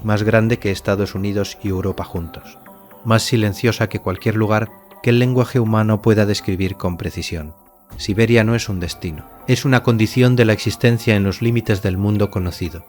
más grande que Estados Unidos y Europa juntos, más silenciosa que cualquier lugar que el lenguaje humano pueda describir con precisión. Siberia no es un destino, es una condición de la existencia en los límites del mundo conocido.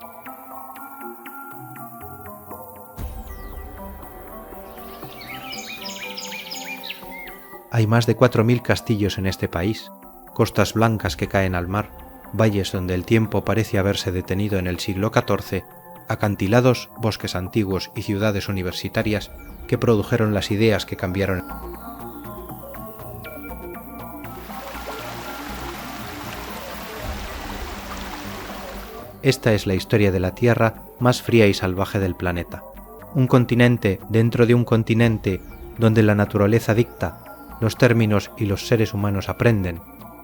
Hay más de 4.000 castillos en este país, costas blancas que caen al mar, valles donde el tiempo parece haberse detenido en el siglo XIV, acantilados, bosques antiguos y ciudades universitarias que produjeron las ideas que cambiaron. Esta es la historia de la Tierra más fría y salvaje del planeta. Un continente dentro de un continente donde la naturaleza dicta, los términos y los seres humanos aprenden,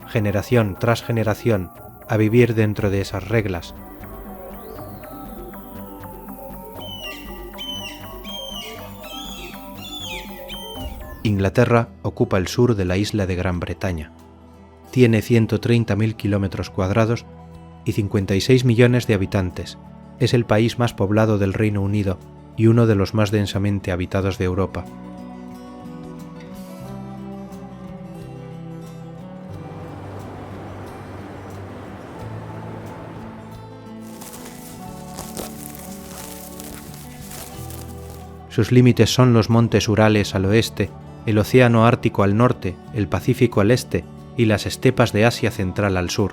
generación tras generación, a vivir dentro de esas reglas. Inglaterra ocupa el sur de la isla de Gran Bretaña. Tiene 130.000 kilómetros cuadrados y 56 millones de habitantes. Es el país más poblado del Reino Unido y uno de los más densamente habitados de Europa. Sus límites son los montes Urales al oeste, el océano Ártico al norte, el Pacífico al este y las estepas de Asia Central al sur.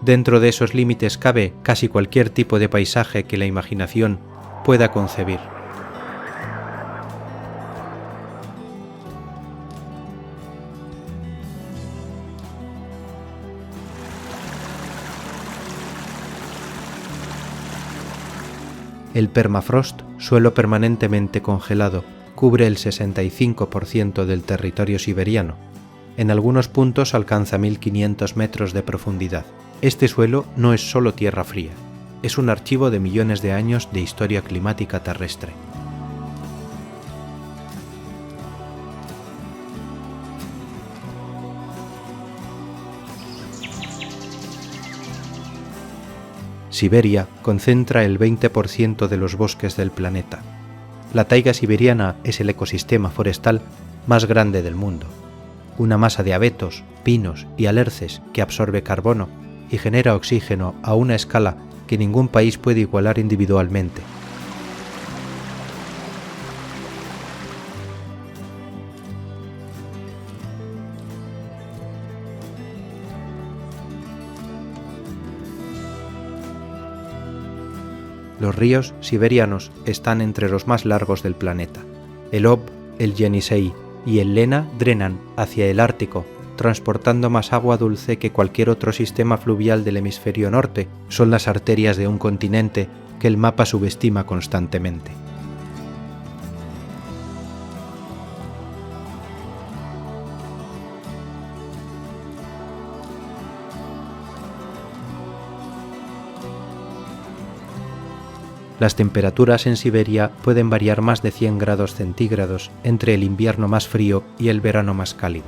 Dentro de esos límites cabe casi cualquier tipo de paisaje que la imaginación pueda concebir. El permafrost, suelo permanentemente congelado, cubre el 65% del territorio siberiano. En algunos puntos alcanza 1.500 metros de profundidad. Este suelo no es solo tierra fría, es un archivo de millones de años de historia climática terrestre. Siberia concentra el 20% de los bosques del planeta. La taiga siberiana es el ecosistema forestal más grande del mundo. Una masa de abetos, pinos y alerces que absorbe carbono y genera oxígeno a una escala que ningún país puede igualar individualmente. Los ríos siberianos están entre los más largos del planeta. El Ob, el Yenisei y el Lena drenan hacia el Ártico, transportando más agua dulce que cualquier otro sistema fluvial del hemisferio norte. Son las arterias de un continente que el mapa subestima constantemente. Las temperaturas en Siberia pueden variar más de 100 grados centígrados entre el invierno más frío y el verano más cálido.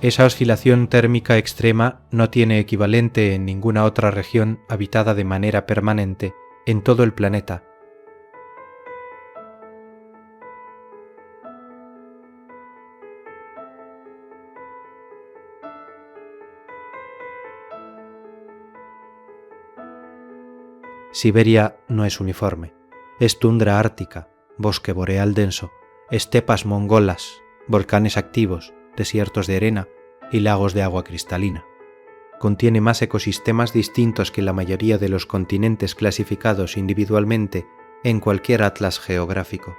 Esa oscilación térmica extrema no tiene equivalente en ninguna otra región habitada de manera permanente en todo el planeta. Siberia no es uniforme, es tundra ártica, bosque boreal denso, estepas mongolas, volcanes activos, desiertos de arena y lagos de agua cristalina. Contiene más ecosistemas distintos que la mayoría de los continentes clasificados individualmente en cualquier atlas geográfico.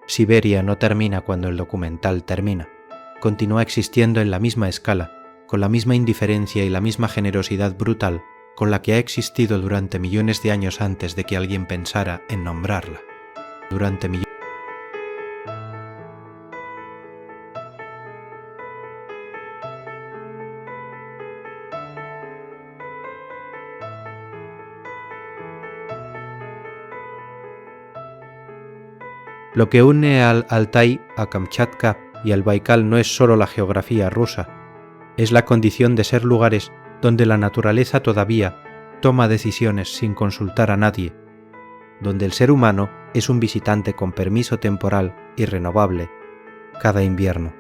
Siberia no termina cuando el documental termina. Continúa existiendo en la misma escala, con la misma indiferencia y la misma generosidad brutal con la que ha existido durante millones de años antes de que alguien pensara en nombrarla. Lo que une al Altai, a Kamchatka y al Baikal no es solo la geografía rusa, es la condición de ser lugares donde la naturaleza todavía toma decisiones sin consultar a nadie, donde el ser humano es un visitante con permiso temporal y renovable cada invierno.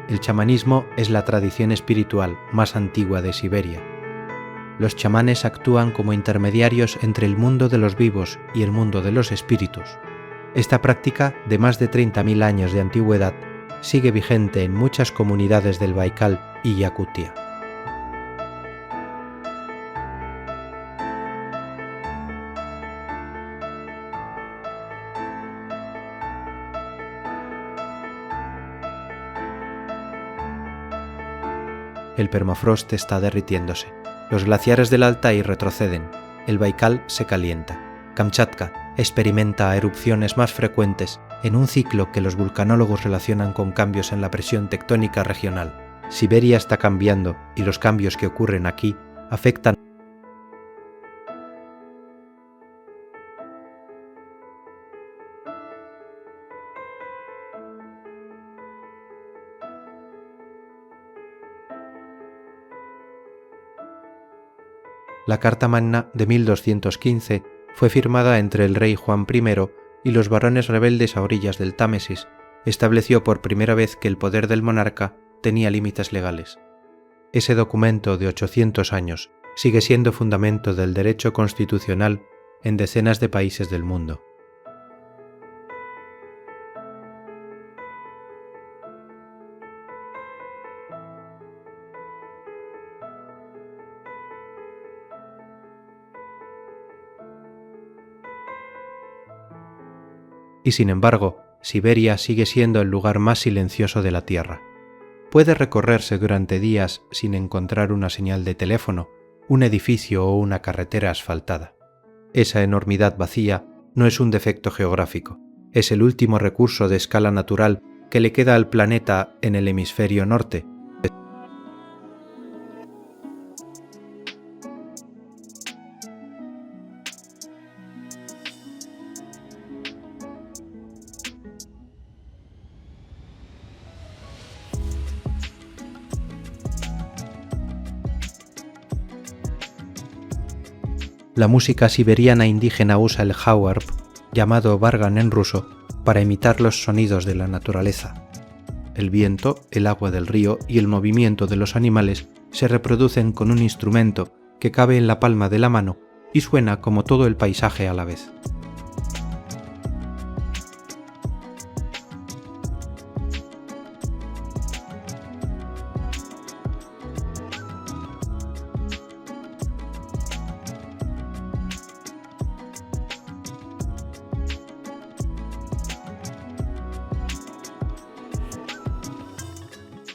El chamanismo es la tradición espiritual más antigua de Siberia. Los chamanes actúan como intermediarios entre el mundo de los vivos y el mundo de los espíritus. Esta práctica, de más de 30.000 años de antigüedad, sigue vigente en muchas comunidades del Baikal y Yakutia. El permafrost está derritiéndose. Los glaciares del Altai retroceden. El Baikal se calienta. Kamchatka experimenta erupciones más frecuentes en un ciclo que los vulcanólogos relacionan con cambios en la presión tectónica regional. Siberia está cambiando y los cambios que ocurren aquí afectan. La Carta Magna de 1215 fue firmada entre el rey Juan I y los varones rebeldes a orillas del Támesis. Estableció por primera vez que el poder del monarca tenía límites legales. Ese documento de 800 años sigue siendo fundamento del derecho constitucional en decenas de países del mundo. Y sin embargo, Siberia sigue siendo el lugar más silencioso de la Tierra. Puede recorrerse durante días sin encontrar una señal de teléfono, un edificio o una carretera asfaltada. Esa enormidad vacía no es un defecto geográfico, es el último recurso de escala natural que le queda al planeta en el hemisferio norte. La música siberiana indígena usa el jawarp, llamado vargan en ruso, para imitar los sonidos de la naturaleza. El viento, el agua del río y el movimiento de los animales se reproducen con un instrumento que cabe en la palma de la mano y suena como todo el paisaje a la vez.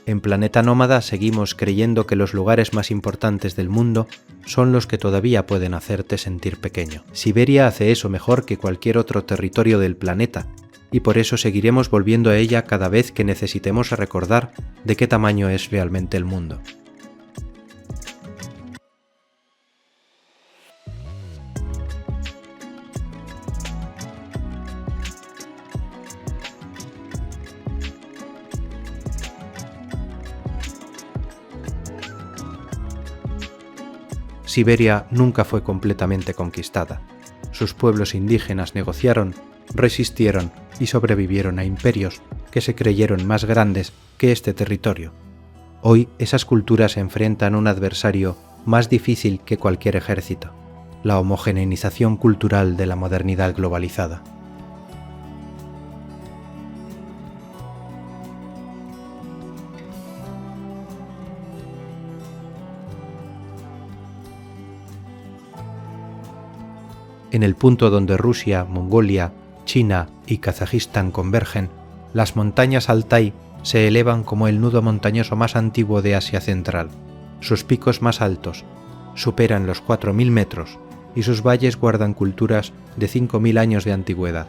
En Planeta Nómada seguimos creyendo que los lugares más importantes del mundo son los que todavía pueden hacerte sentir pequeño. Siberia hace eso mejor que cualquier otro territorio del planeta, y por eso seguiremos volviendo a ella cada vez que necesitemos recordar de qué tamaño es realmente el mundo. Siberia nunca fue completamente conquistada. Sus pueblos indígenas negociaron, resistieron y sobrevivieron a imperios que se creyeron más grandes que este territorio. Hoy esas culturas enfrentan un adversario más difícil que cualquier ejército: la homogeneización cultural de la modernidad globalizada. En el punto donde Rusia, Mongolia, China y Kazajistán convergen, las montañas Altai se elevan como el nudo montañoso más antiguo de Asia Central. Sus picos más altos superan los 4.000 metros y sus valles guardan culturas de 5.000 años de antigüedad.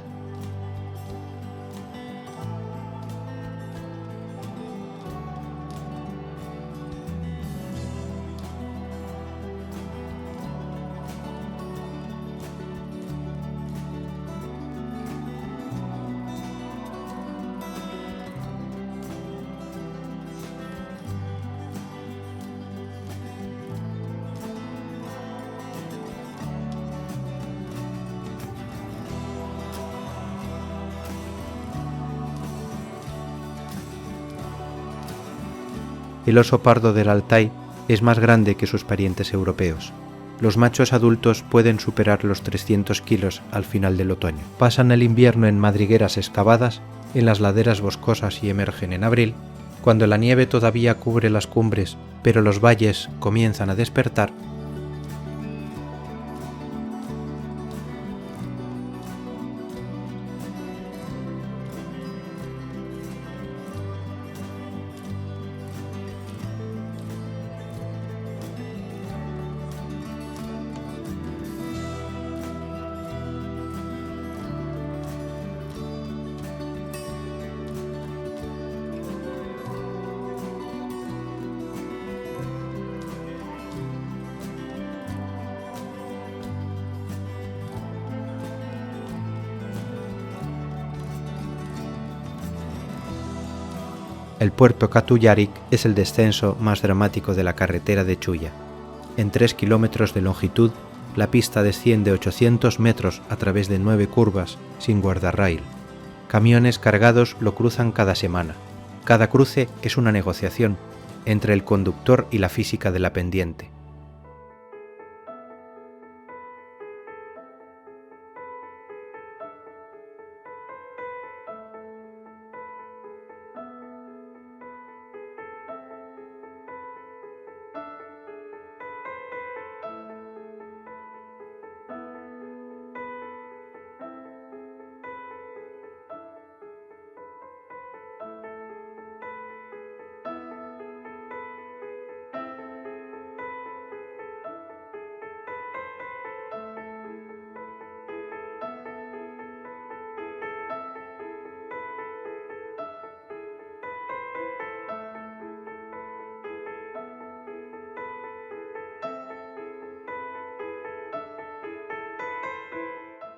El oso pardo del Altai es más grande que sus parientes europeos. Los machos adultos pueden superar los 300 kilos al final del otoño. Pasan el invierno en madrigueras excavadas en las laderas boscosas y emergen en abril, cuando la nieve todavía cubre las cumbres, pero los valles comienzan a despertar. El puerto Katu Yarik es el descenso más dramático de la carretera de Chuya. En 3 kilómetros de longitud, la pista desciende 800 metros a través de 9 curvas, sin guardarrail. Camiones cargados lo cruzan cada semana. Cada cruce es una negociación entre el conductor y la física de la pendiente.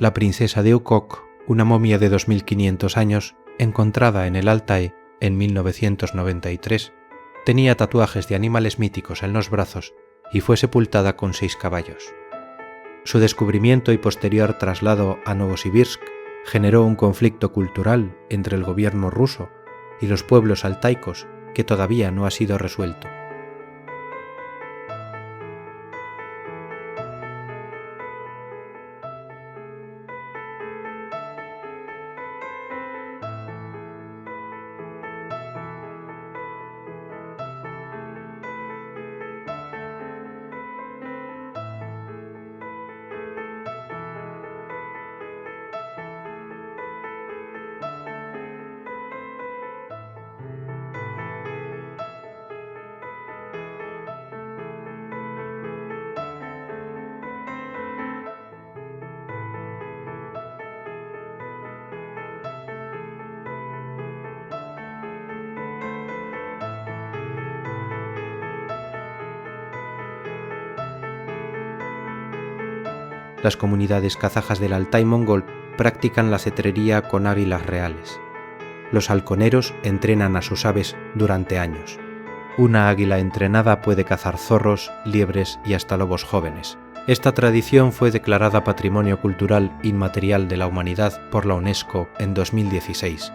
La princesa de Ukok, una momia de 2500 años, encontrada en el Altai en 1993, tenía tatuajes de animales míticos en los brazos y fue sepultada con 6 caballos. Su descubrimiento y posterior traslado a Novosibirsk generó un conflicto cultural entre el gobierno ruso y los pueblos altaicos que todavía no ha sido resuelto. Las comunidades kazajas del Altai mongol practican la cetrería con águilas reales. Los halconeros entrenan a sus aves durante años. Una águila entrenada puede cazar zorros, liebres y hasta lobos jóvenes. Esta tradición fue declarada Patrimonio Cultural Inmaterial de la Humanidad por la UNESCO en 2016.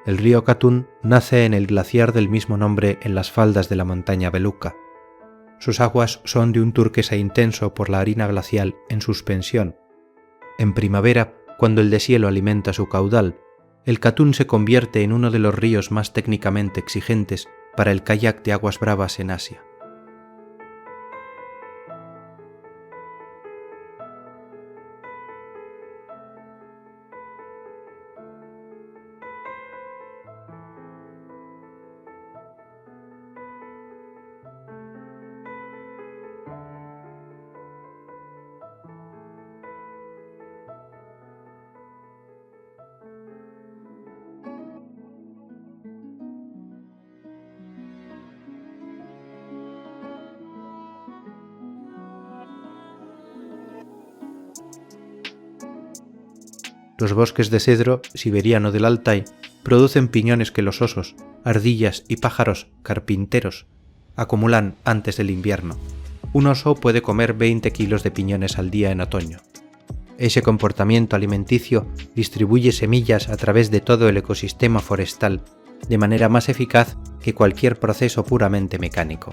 El río Katun nace en el glaciar del mismo nombre en las faldas de la montaña Beluca. Sus aguas son de un turquesa intenso por la harina glacial en suspensión. En primavera, cuando el deshielo alimenta su caudal, el Katun se convierte en uno de los ríos más técnicamente exigentes para el kayak de aguas bravas en Asia. Los bosques de cedro siberiano del Altai producen piñones que los osos, ardillas y pájaros carpinteros acumulan antes del invierno. Un oso puede comer 20 kilos de piñones al día en otoño. Ese comportamiento alimenticio distribuye semillas a través de todo el ecosistema forestal de manera más eficaz que cualquier proceso puramente mecánico.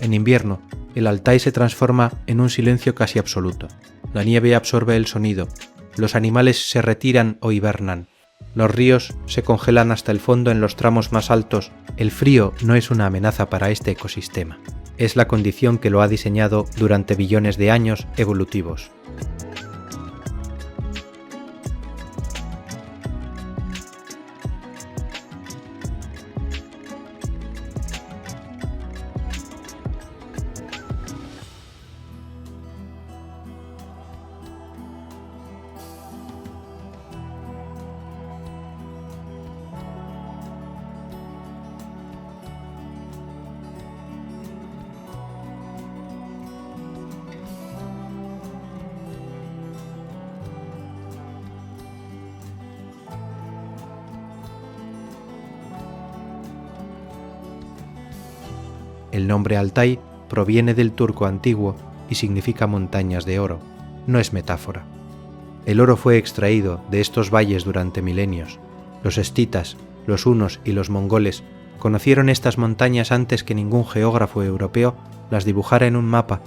En invierno, el Altai se transforma en un silencio casi absoluto. La nieve absorbe el sonido, los animales se retiran o hibernan, los ríos se congelan hasta el fondo en los tramos más altos. El frío no es una amenaza para este ecosistema, es la condición que lo ha diseñado durante billones de años evolutivos. El nombre Altai proviene del turco antiguo y significa montañas de oro, no es metáfora. El oro fue extraído de estos valles durante milenios. Los escitas, los hunos y los mongoles conocieron estas montañas antes que ningún geógrafo europeo las dibujara en un mapa.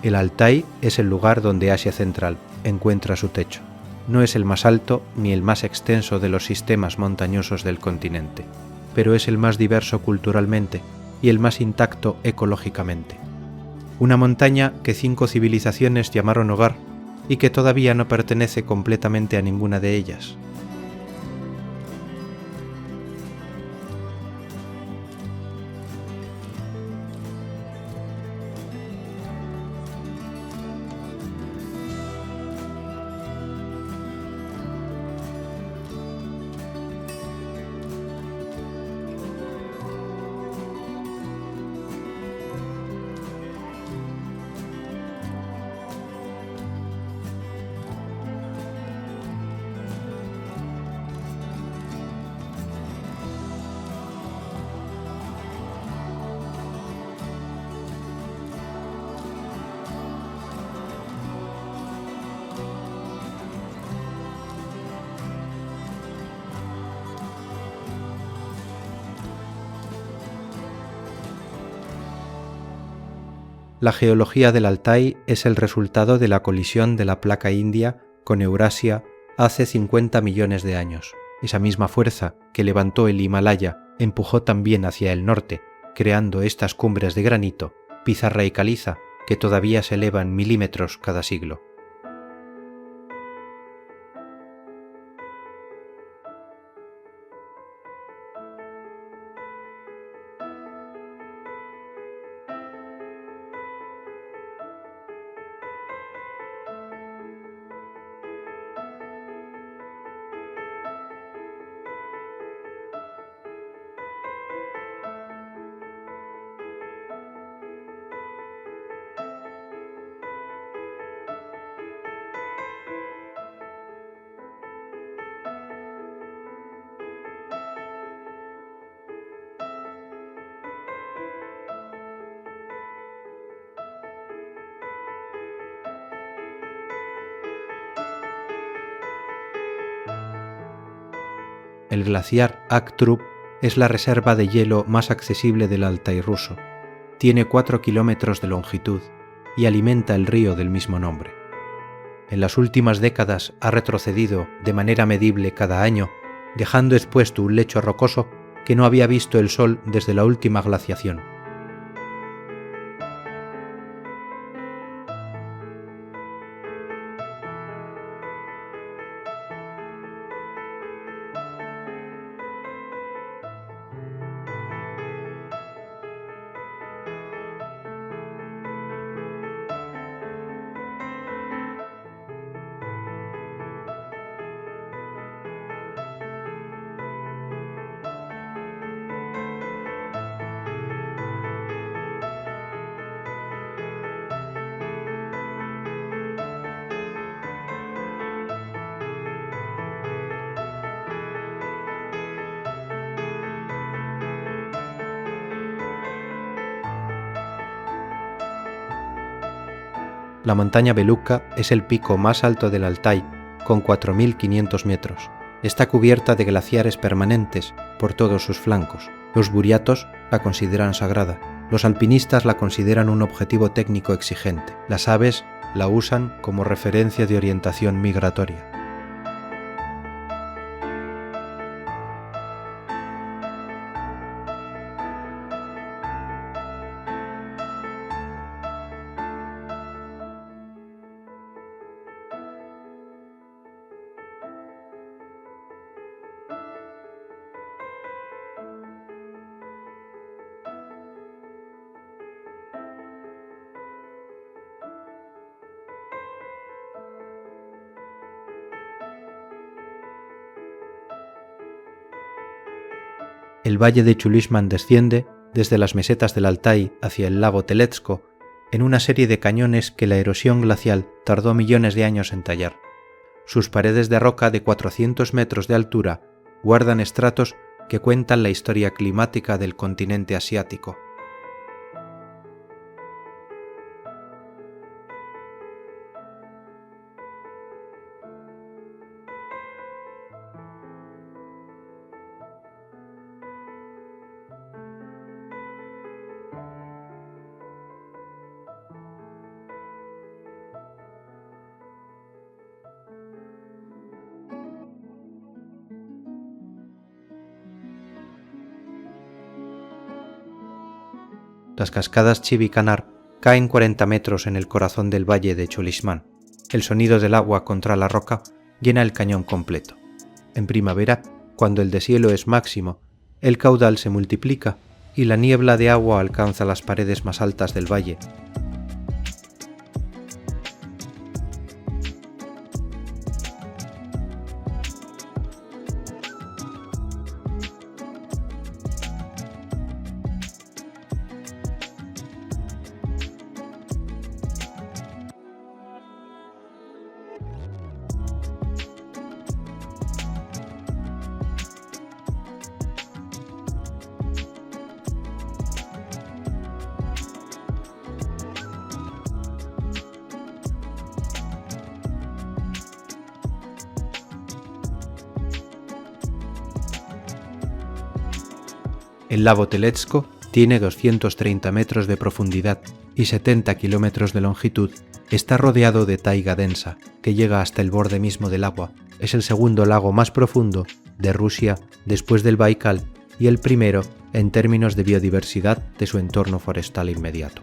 El Altai es el lugar donde Asia Central encuentra su techo. No es el más alto ni el más extenso de los sistemas montañosos del continente, pero es el más diverso culturalmente y el más intacto ecológicamente. Una montaña que 5 civilizaciones llamaron hogar y que todavía no pertenece completamente a ninguna de ellas. La geología del Altai es el resultado de la colisión de la placa india con Eurasia hace 50 millones de años. Esa misma fuerza que levantó el Himalaya empujó también hacia el norte, creando estas cumbres de granito, pizarra y caliza que todavía se elevan milímetros cada siglo. El glaciar Aktrup es la reserva de hielo más accesible del Altai ruso. Tiene 4 kilómetros de longitud y alimenta el río del mismo nombre. En las últimas décadas ha retrocedido de manera medible cada año, dejando expuesto un lecho rocoso que no había visto el sol desde la última glaciación. La montaña Belukha es el pico más alto del Altai, con 4.500 metros. Está cubierta de glaciares permanentes por todos sus flancos. Los buriatos la consideran sagrada. Los alpinistas la consideran un objetivo técnico exigente. Las aves la usan como referencia de orientación migratoria. El valle de Chulishman desciende, desde las mesetas del Altai hacia el lago Teletsko, en una serie de cañones que la erosión glacial tardó millones de años en tallar. Sus paredes de roca de 400 metros de altura guardan estratos que cuentan la historia climática del continente asiático. Las cascadas Chivikanar caen 40 metros en el corazón del valle de Chulishman. El sonido del agua contra la roca llena el cañón completo. En primavera, cuando el deshielo es máximo, el caudal se multiplica y la niebla de agua alcanza las paredes más altas del valle. El lago Teletsko Tiene 230 metros de profundidad y 70 kilómetros de longitud. Está rodeado de taiga densa, que llega hasta el borde mismo del agua. Es el segundo lago más profundo de Rusia después del Baikal y el primero en términos de biodiversidad de su entorno forestal inmediato.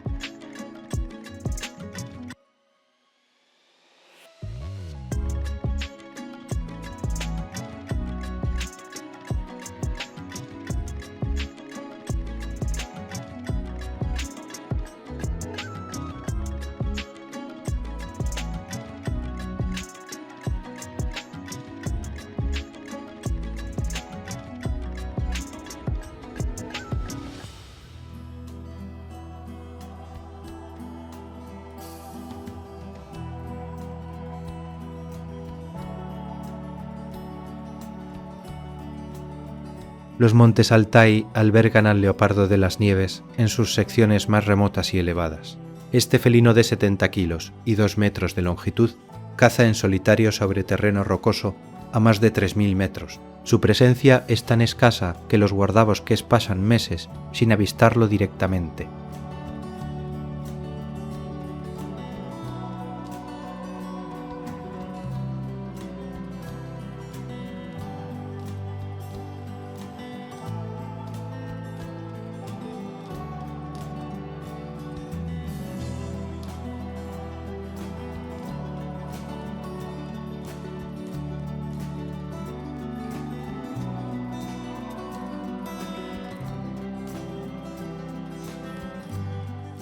Los montes Altai albergan al leopardo de las nieves en sus secciones más remotas y elevadas. Este felino de 70 kilos y 2 metros de longitud caza en solitario sobre terreno rocoso a más de 3.000 metros. Su presencia es tan escasa que los guardabosques pasan meses sin avistarlo directamente.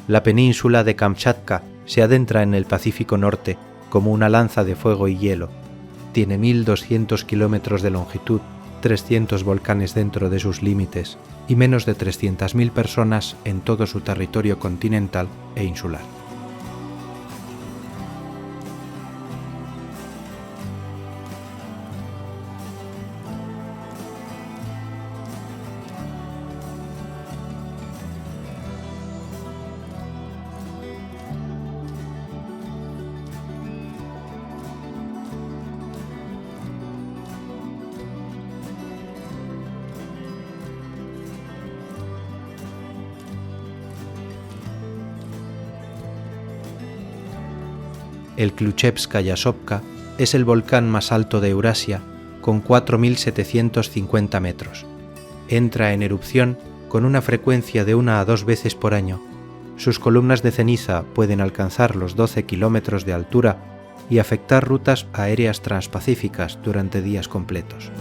La península de Kamchatka se adentra en el Pacífico Norte como una lanza de fuego y hielo. Tiene 1.200 kilómetros de longitud, 300 volcanes dentro de sus límites y menos de 300.000 personas en todo su territorio continental e insular. El Kluchevskaya Sopka es el volcán más alto de Eurasia, con 4.750 metros. Entra en erupción con una frecuencia de 1 a 2 veces por año. Sus columnas de ceniza pueden alcanzar los 12 kilómetros de altura y afectar rutas aéreas transpacíficas durante días completos.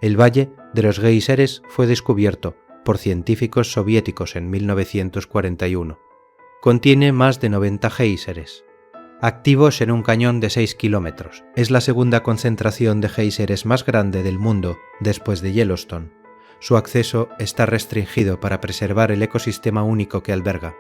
El Valle de los Géiseres fue descubierto por científicos soviéticos en 1941. Contiene más de 90 géiseres, activos en un cañón de 6 kilómetros. Es la segunda concentración de géiseres más grande del mundo después de Yellowstone. Su acceso está restringido para preservar el ecosistema único que alberga.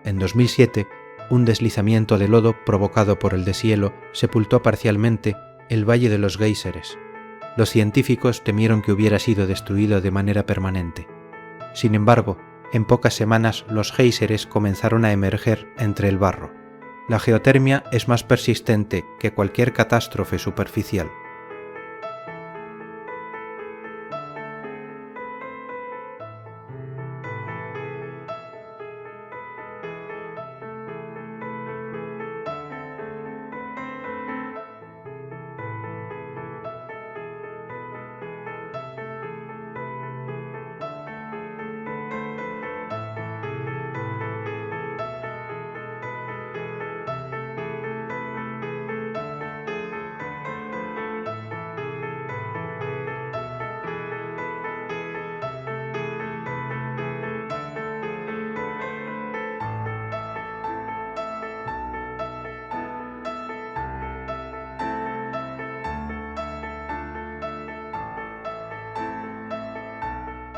En 2007, un deslizamiento de lodo provocado por el deshielo sepultó parcialmente el Valle de los Géiseres. Los científicos temieron que hubiera sido destruido de manera permanente. Sin embargo, en pocas semanas los géiseres comenzaron a emerger entre el barro. La geotermia es más persistente que cualquier catástrofe superficial.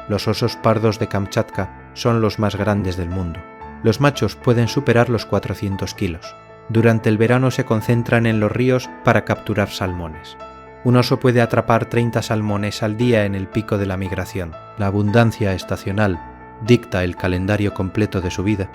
Los osos pardos de Kamchatka son los más grandes del mundo. Los machos pueden superar los 400 kilos. Durante el verano se concentran en los ríos para capturar salmones. Un oso puede atrapar 30 salmones al día en el pico de la migración. La abundancia estacional dicta el calendario completo de su vida.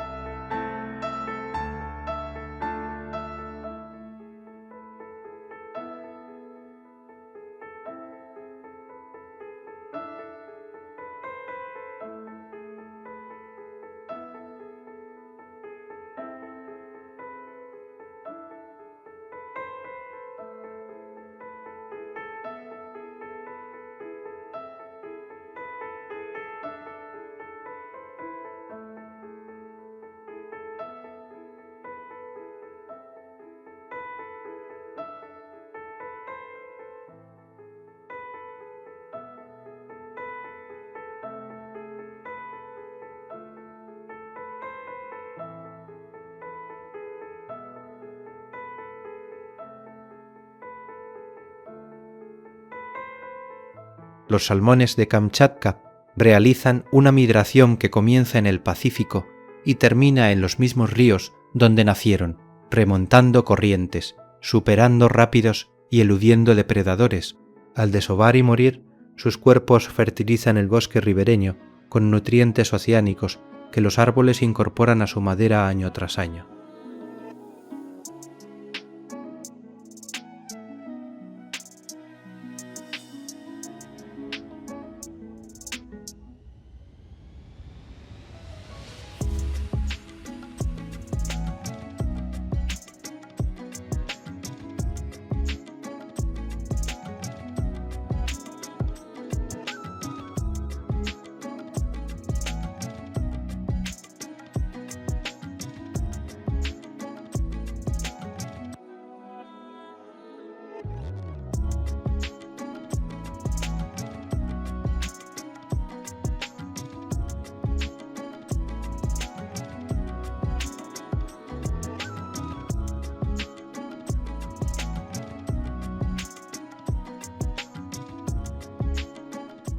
Los salmones de Kamchatka realizan una migración que comienza en el Pacífico y termina en los mismos ríos donde nacieron, remontando corrientes, superando rápidos y eludiendo depredadores. Al desovar y morir, sus cuerpos fertilizan el bosque ribereño con nutrientes oceánicos que los árboles incorporan a su madera año tras año.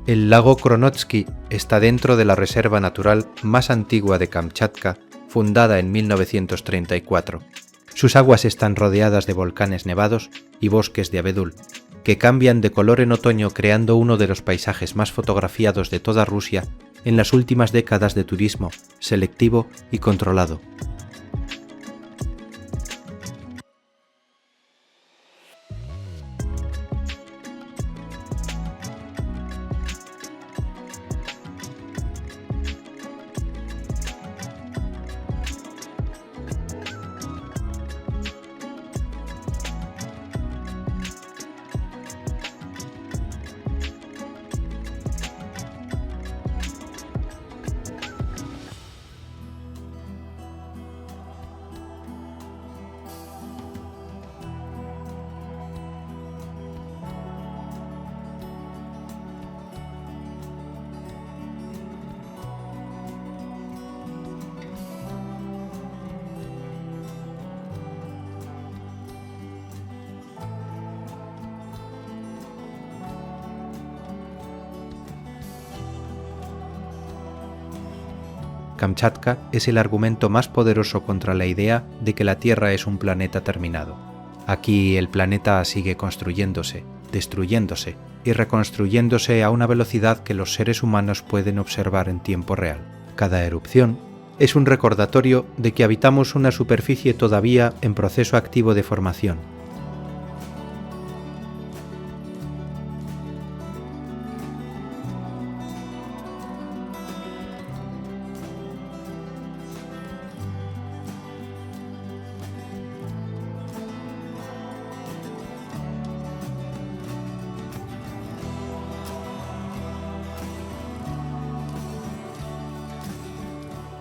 El lago Kronotsky está dentro de la reserva natural más antigua de Kamchatka, fundada en 1934. Sus aguas están rodeadas de volcanes nevados y bosques de abedul, que cambian de color en otoño creando uno de los paisajes más fotografiados de toda Rusia en las últimas décadas de turismo selectivo y controlado. Kamchatka es el argumento más poderoso contra la idea de que la Tierra es un planeta terminado. Aquí el planeta sigue construyéndose, destruyéndose y reconstruyéndose a una velocidad que los seres humanos pueden observar en tiempo real. Cada erupción es un recordatorio de que habitamos una superficie todavía en proceso activo de formación.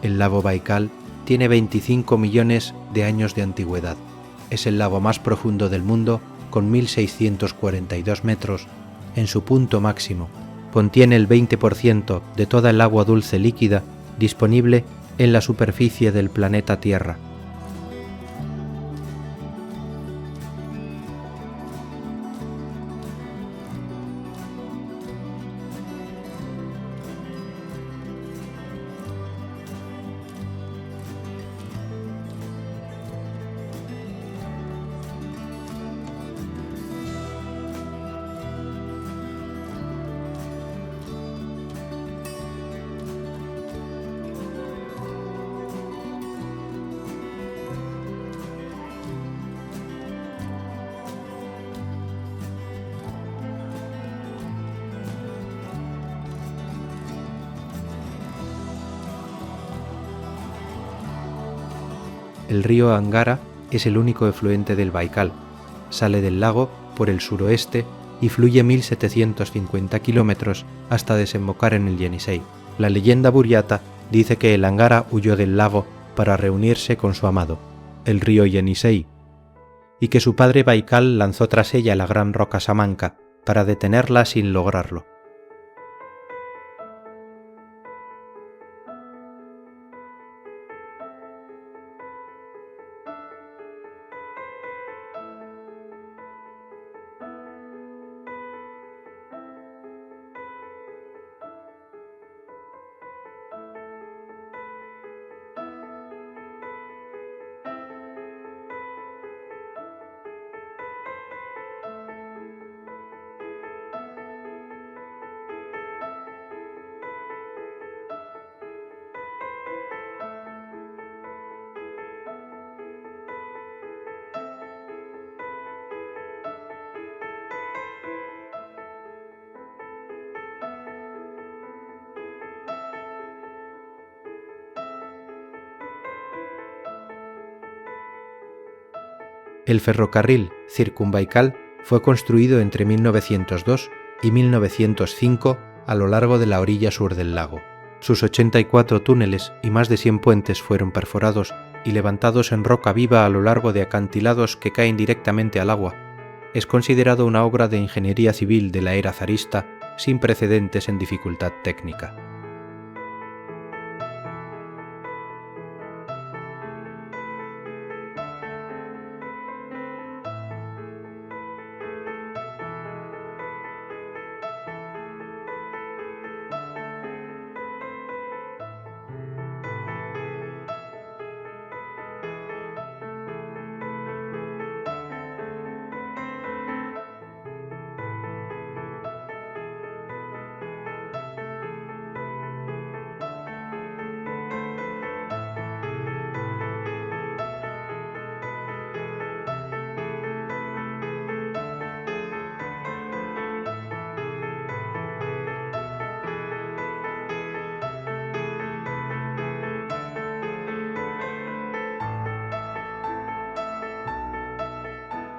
El lago Baikal tiene 25 millones de años de antigüedad. Es el lago más profundo del mundo, con 1.642 metros. En su punto máximo, contiene el 20% de toda el agua dulce líquida disponible en la superficie del planeta Tierra. El río Angara es el único efluente del Baikal. Sale del lago por el suroeste y fluye 1750 kilómetros hasta desembocar en el Yenisei. La leyenda buryata dice que el Angara huyó del lago para reunirse con su amado, el río Yenisei, y que su padre Baikal lanzó tras ella la gran roca Samanca para detenerla sin lograrlo. El ferrocarril Circunbaikal fue construido entre 1902 y 1905 a lo largo de la orilla sur del lago. Sus 84 túneles y más de 100 puentes fueron perforados y levantados en roca viva a lo largo de acantilados que caen directamente al agua. Es considerado una obra de ingeniería civil de la era zarista sin precedentes en dificultad técnica.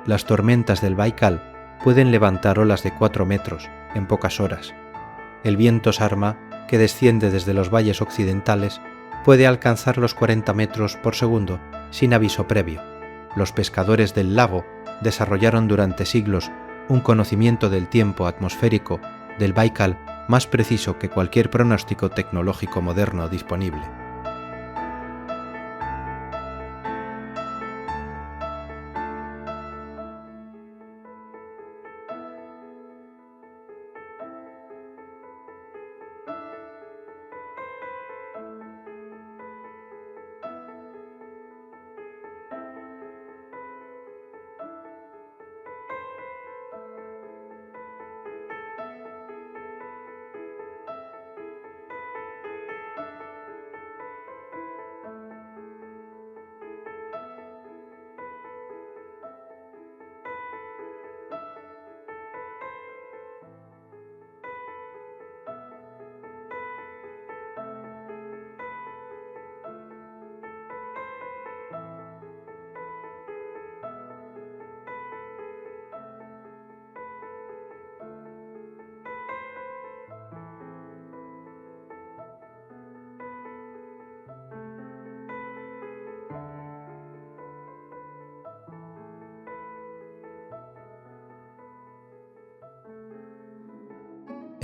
Las tormentas del Baikal pueden levantar olas de 4 metros en pocas horas. El viento Sarma, que desciende desde los valles occidentales, puede alcanzar los 40 metros por segundo sin aviso previo. Los pescadores del lago desarrollaron durante siglos un conocimiento del tiempo atmosférico del Baikal más preciso que cualquier pronóstico tecnológico moderno disponible.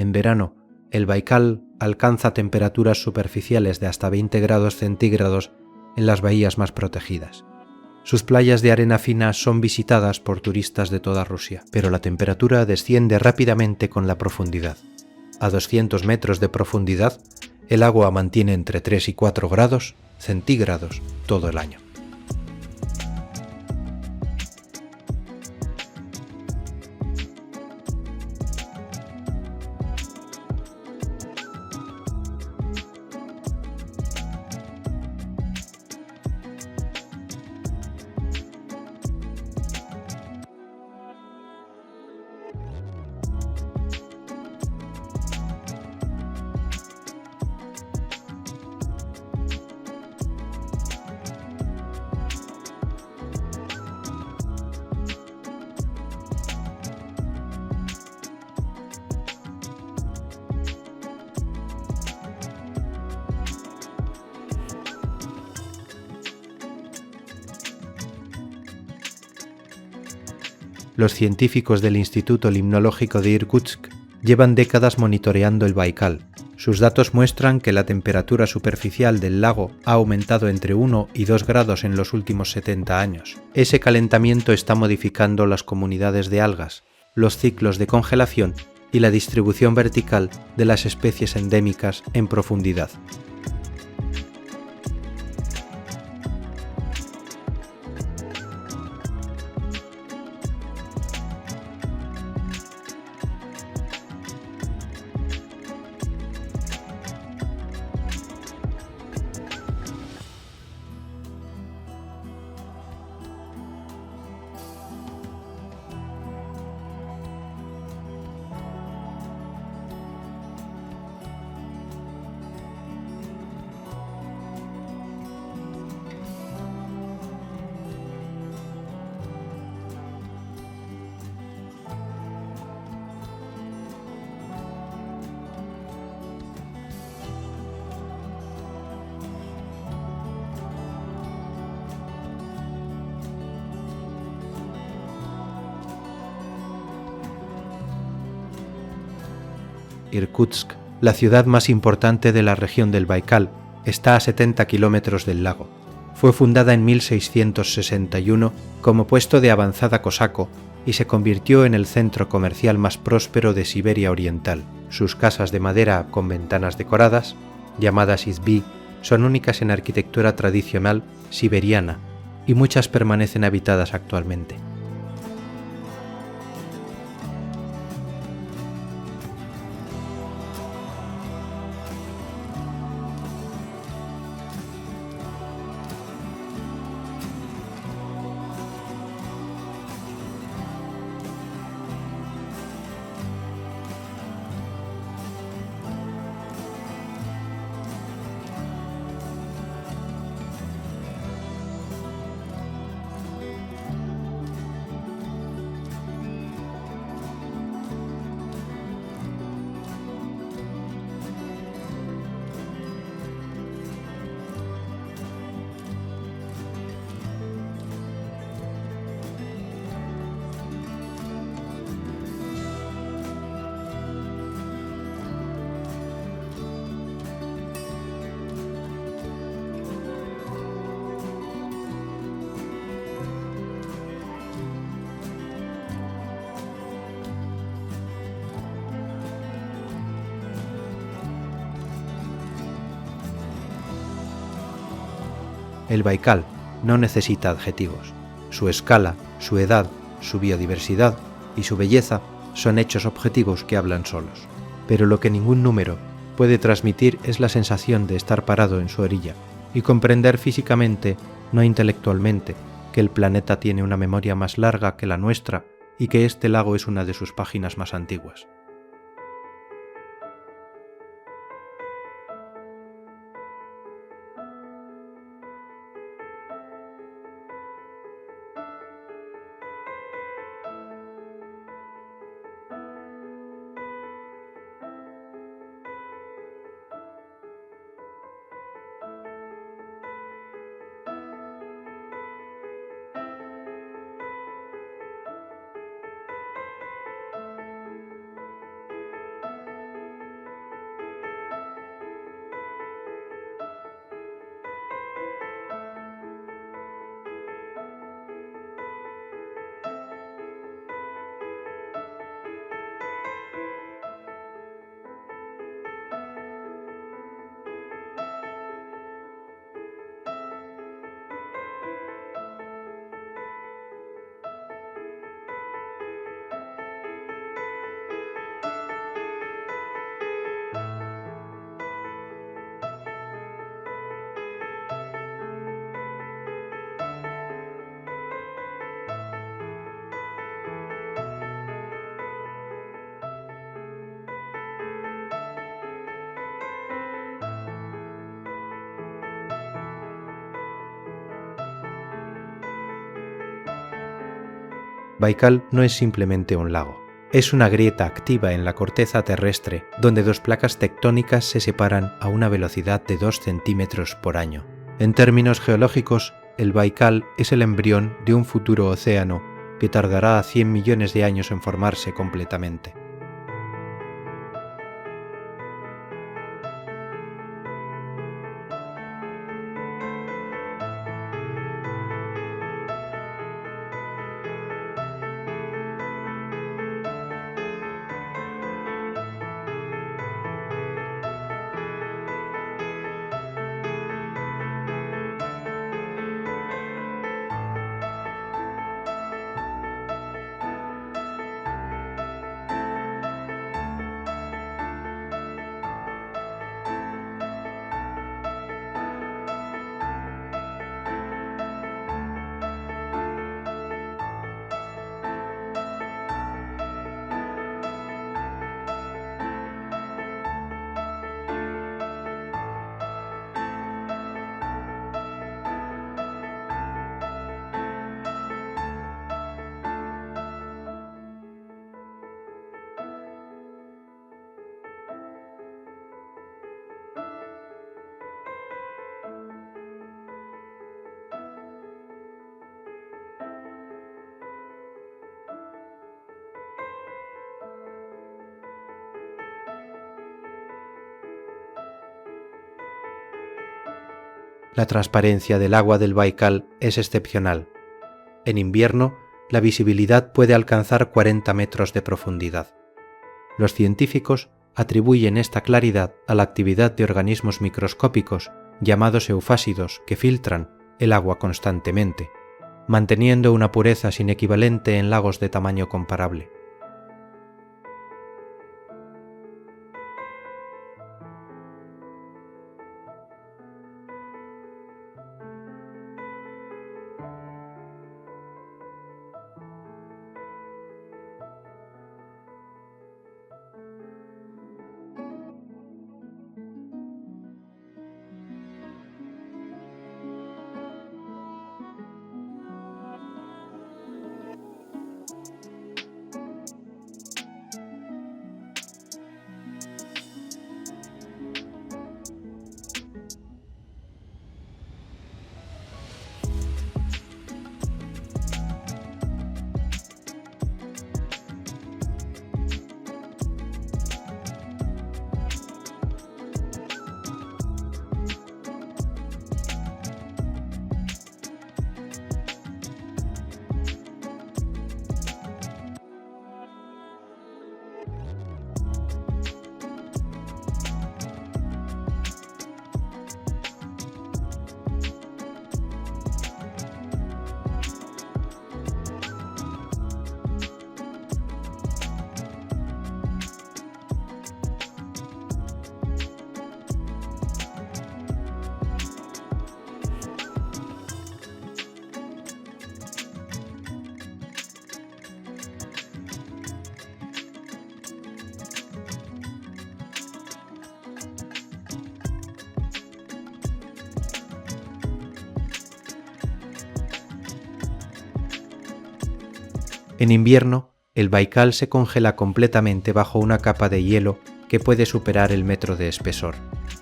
En verano, el Baikal alcanza temperaturas superficiales de hasta 20 grados centígrados en las bahías más protegidas. Sus playas de arena fina son visitadas por turistas de toda Rusia, pero la temperatura desciende rápidamente con la profundidad. A 200 metros de profundidad, el agua mantiene entre 3 y 4 grados centígrados todo el año. Los científicos del Instituto Limnológico de Irkutsk llevan décadas monitoreando el Baikal. Sus datos muestran que la temperatura superficial del lago ha aumentado entre 1 y 2 grados en los últimos 70 años. Ese calentamiento está modificando las comunidades de algas, los ciclos de congelación y la distribución vertical de las especies endémicas en profundidad. Irkutsk, la ciudad más importante de la región del Baikal, está a 70 kilómetros del lago. Fue fundada en 1661 como puesto de avanzada cosaco y se convirtió en el centro comercial más próspero de Siberia Oriental. Sus casas de madera con ventanas decoradas, llamadas izbí, son únicas en arquitectura tradicional siberiana y muchas permanecen habitadas actualmente. El Baikal no necesita adjetivos. Su escala, su edad, su biodiversidad y su belleza son hechos objetivos que hablan solos. Pero lo que ningún número puede transmitir es la sensación de estar parado en su orilla y comprender físicamente, no intelectualmente, que el planeta tiene una memoria más larga que la nuestra y que este lago es una de sus páginas más antiguas. Baikal no es simplemente un lago. Es una grieta activa en la corteza terrestre donde dos placas tectónicas se separan a una velocidad de 2 centímetros por año. En términos geológicos, el Baikal es el embrión de un futuro océano que tardará 100 millones de años en formarse completamente. La transparencia del agua del Baikal es excepcional. En invierno, la visibilidad puede alcanzar 40 metros de profundidad. Los científicos atribuyen esta claridad a la actividad de organismos microscópicos llamados eufásidos que filtran el agua constantemente, manteniendo una pureza sin equivalente en lagos de tamaño comparable. En invierno, el Baikal se congela completamente bajo una capa de hielo que puede superar el metro de espesor.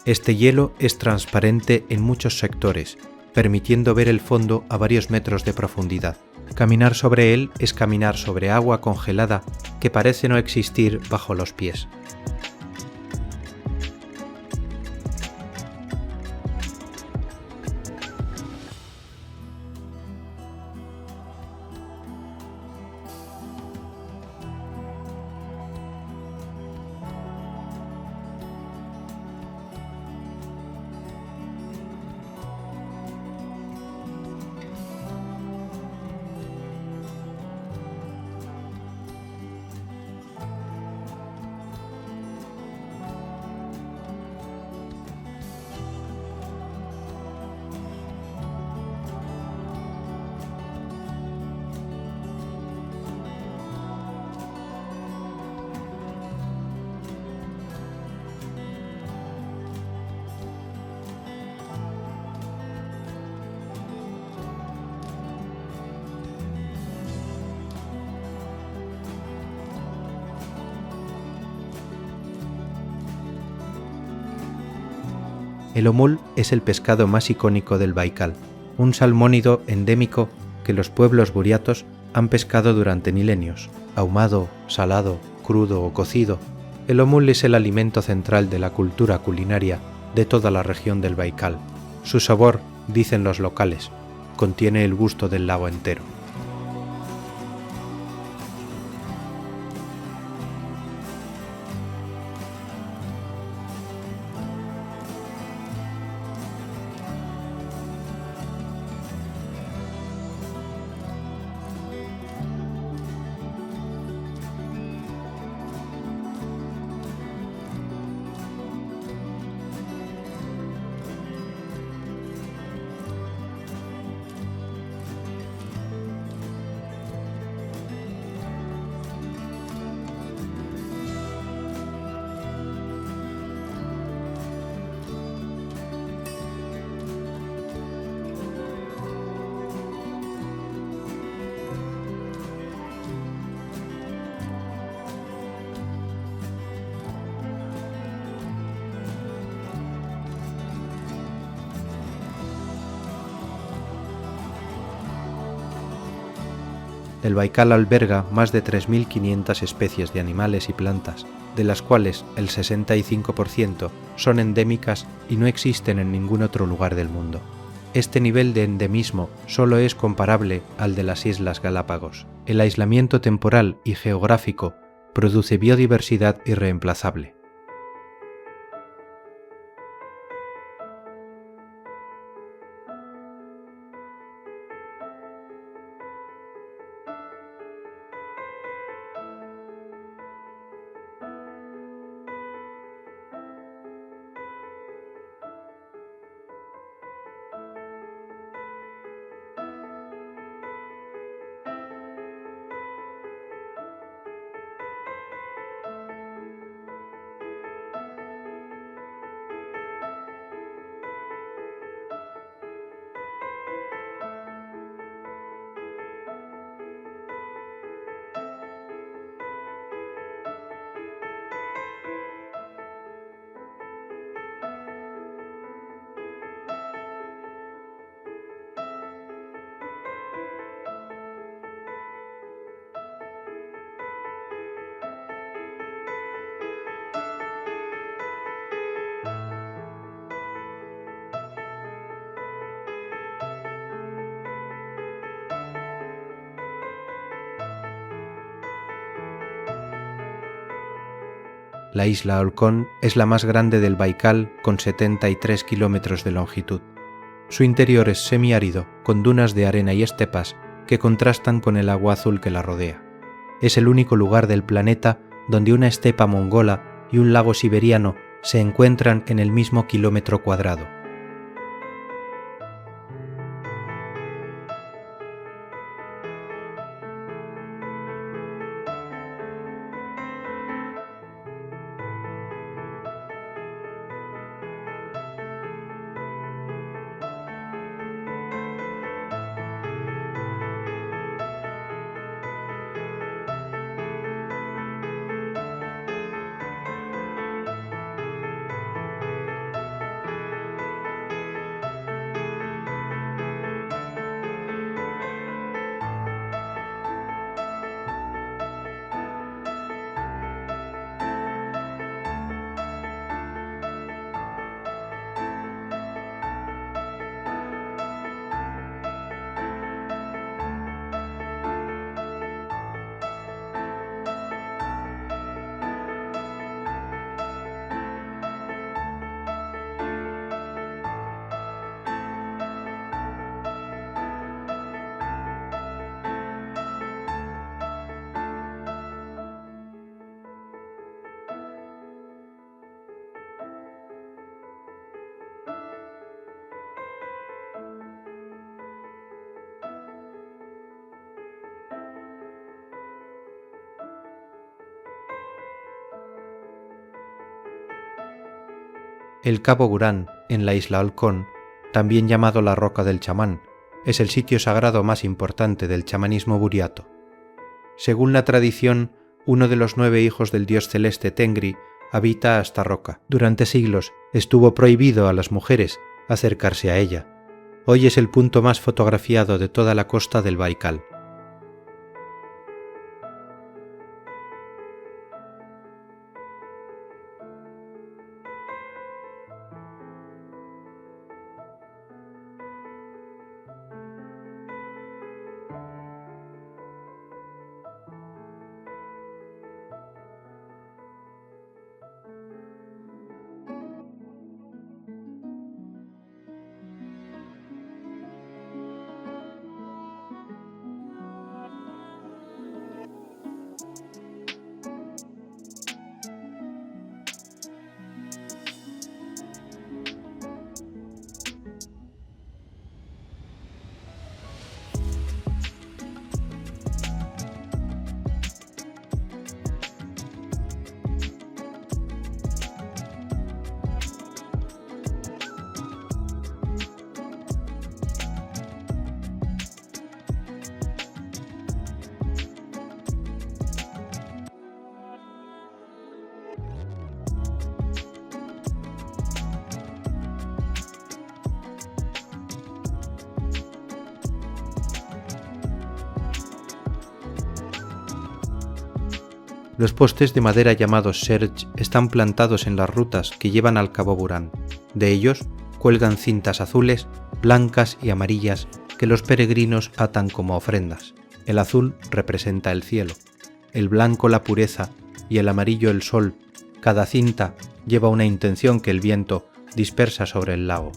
Este hielo es transparente en muchos sectores, permitiendo ver el fondo a varios metros de profundidad. Caminar sobre él es caminar sobre agua congelada que parece no existir bajo los pies. El omul es el pescado más icónico del Baikal, un salmónido endémico que los pueblos buriatos han pescado durante milenios. Ahumado, salado, crudo o cocido, el omul es el alimento central de la cultura culinaria de toda la región del Baikal. Su sabor, dicen los locales, contiene el gusto del lago entero. El Baikal alberga más de 3.500 especies de animales y plantas, de las cuales el 65% son endémicas y no existen en ningún otro lugar del mundo. Este nivel de endemismo solo es comparable al de las Islas Galápagos. El aislamiento temporal y geográfico produce biodiversidad irreemplazable. La isla Olkhon es la más grande del Baikal con 73 kilómetros de longitud. Su interior es semiárido, con dunas de arena y estepas que contrastan con el agua azul que la rodea. Es el único lugar del planeta donde una estepa mongola y un lago siberiano se encuentran en el mismo kilómetro cuadrado. El Cabo Gurán, en la isla Olkhon, también llamado la Roca del Chamán, es el sitio sagrado más importante del chamanismo buriato. Según la tradición, uno de los 9 hijos del dios celeste Tengri habita esta roca. Durante siglos estuvo prohibido a las mujeres acercarse a ella. Hoy es el punto más fotografiado de toda la costa del Baikal. Los postes de madera llamados serge están plantados en las rutas que llevan al cabo Burán. De ellos cuelgan cintas azules, blancas y amarillas que los peregrinos atan como ofrendas. El azul representa el cielo, el blanco la pureza y el amarillo el sol. Cada cinta lleva una intención que el viento dispersa sobre el lago.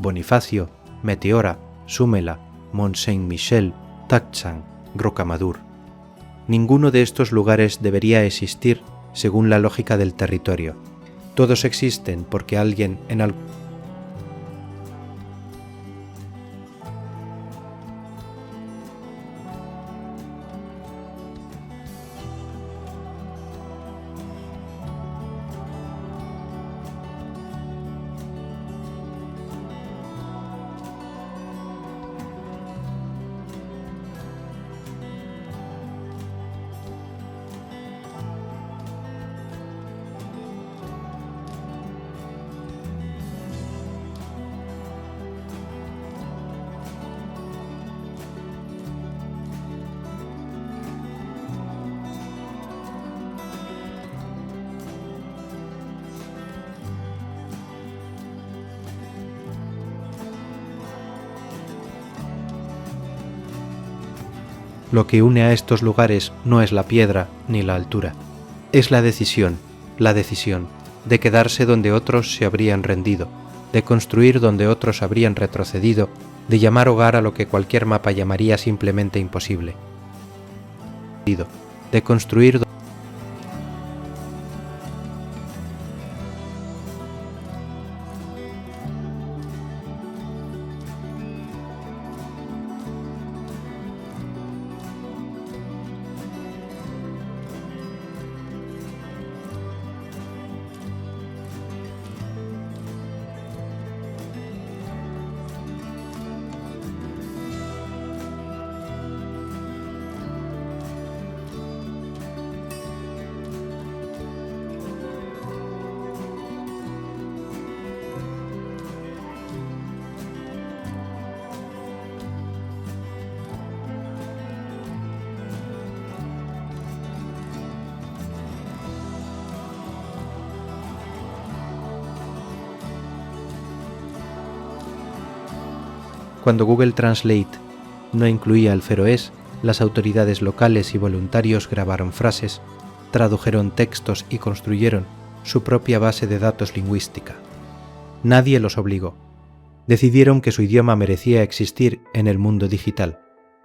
Bonifacio, Meteora, Súmela, Mont Saint-Michel, Tacchang, Rocamadour. Ninguno de estos lugares debería existir según la lógica del territorio. Todos existen porque alguien en algún Lo que une a estos lugares no es la piedra ni la altura, es la decisión de quedarse donde otros se habrían rendido, de construir donde otros habrían retrocedido, de llamar hogar a lo que cualquier mapa llamaría simplemente imposible, de construir Cuando Google Translate no incluía el feroés, las autoridades locales y voluntarios grabaron frases, tradujeron textos y construyeron su propia base de datos lingüística. Nadie los obligó. Decidieron que su idioma merecía existir en el mundo digital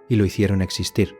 y lo hicieron existir.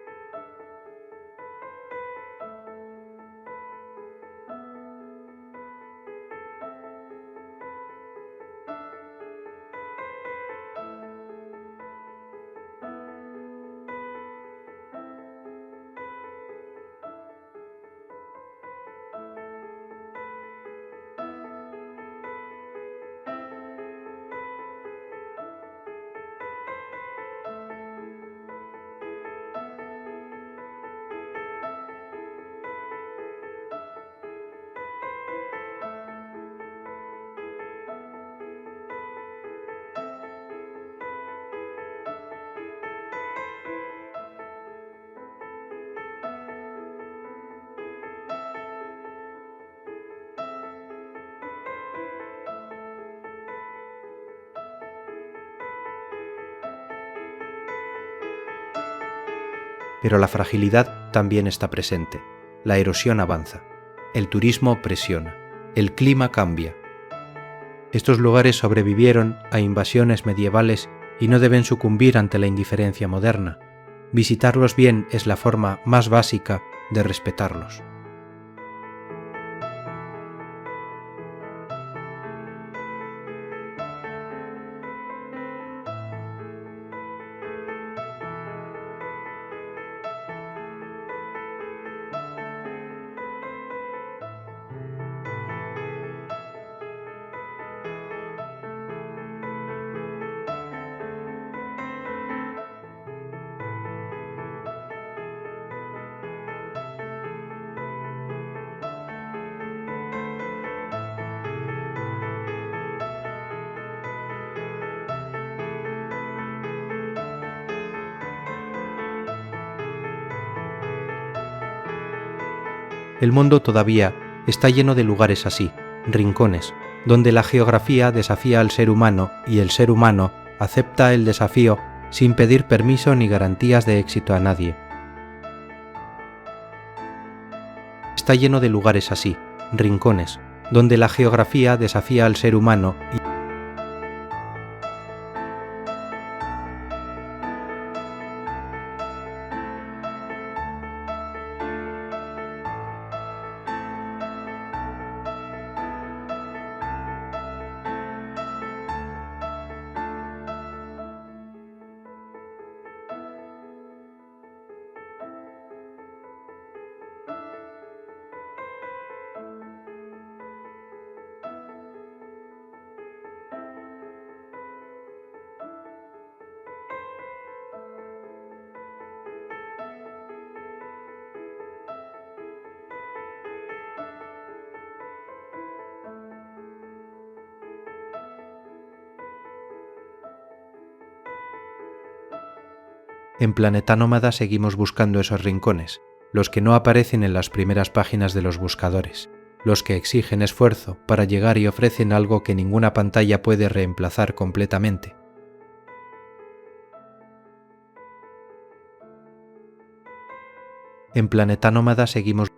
Pero la fragilidad también está presente. La erosión avanza. El turismo presiona. El clima cambia. Estos lugares sobrevivieron a invasiones medievales y no deben sucumbir ante la indiferencia moderna. Visitarlos bien es la forma más básica de respetarlos. El mundo todavía está lleno de lugares así, rincones, donde la geografía desafía al ser humano y el ser humano acepta el desafío sin pedir permiso ni garantías de éxito a nadie. Está lleno de lugares así, rincones, donde la geografía desafía al ser humano y en Planeta Nómada seguimos buscando esos rincones, los que no aparecen en las primeras páginas de los buscadores, los que exigen esfuerzo para llegar y ofrecen algo que ninguna pantalla puede reemplazar completamente. En Planeta Nómada seguimos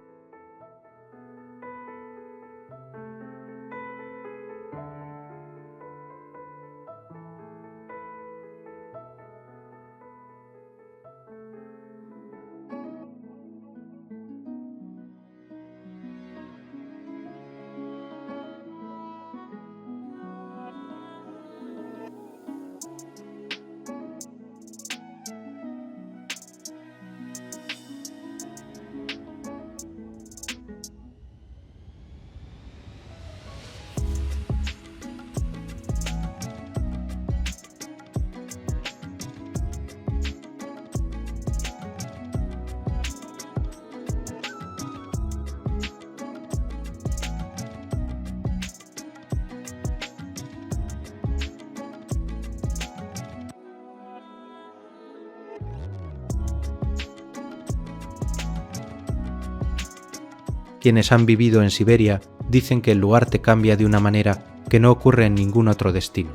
Quienes han vivido en Siberia dicen que el lugar te cambia de una manera que no ocurre en ningún otro destino,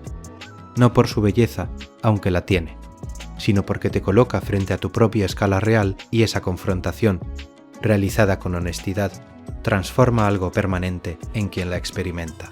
no por su belleza, aunque la tiene, sino porque te coloca frente a tu propia escala real y esa confrontación, realizada con honestidad, transforma algo permanente en quien la experimenta.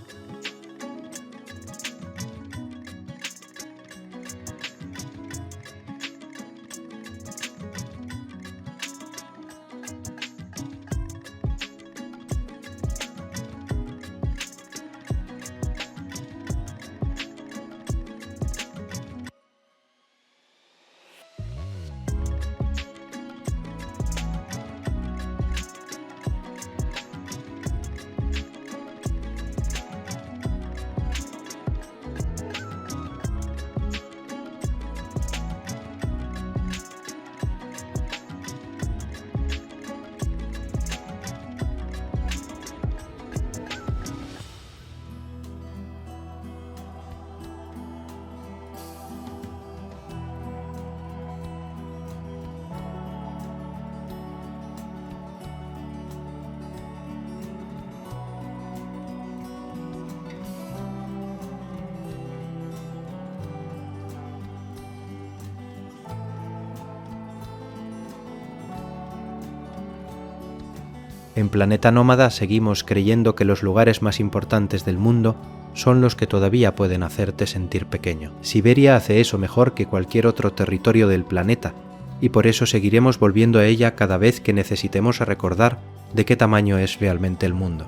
En Planeta Nómada seguimos creyendo que los lugares más importantes del mundo son los que todavía pueden hacerte sentir pequeño. Siberia hace eso mejor que cualquier otro territorio del planeta, y por eso seguiremos volviendo a ella cada vez que necesitemos recordar de qué tamaño es realmente el mundo.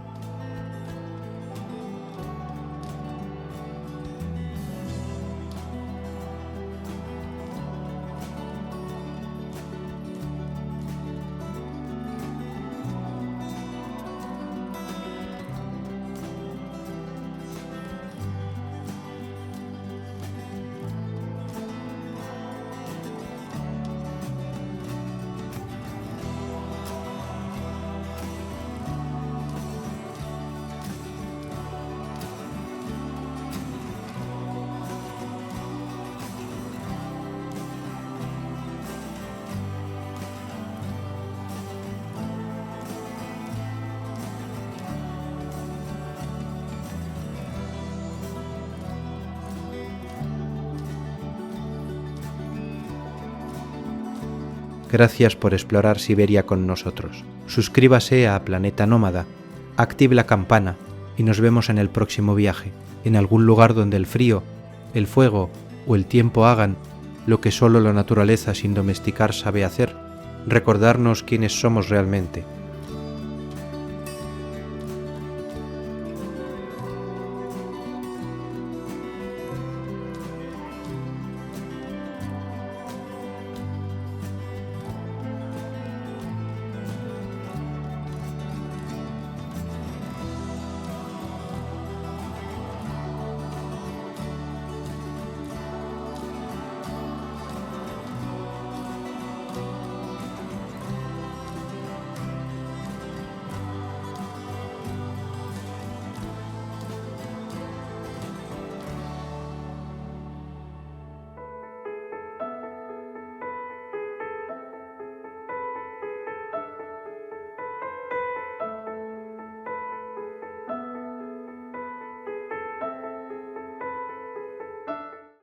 Gracias por explorar Siberia con nosotros. Suscríbase a Planeta Nómada, active la campana y nos vemos en el próximo viaje, en algún lugar donde el frío, el fuego o el tiempo hagan lo que solo la naturaleza sin domesticar sabe hacer, recordarnos quiénes somos realmente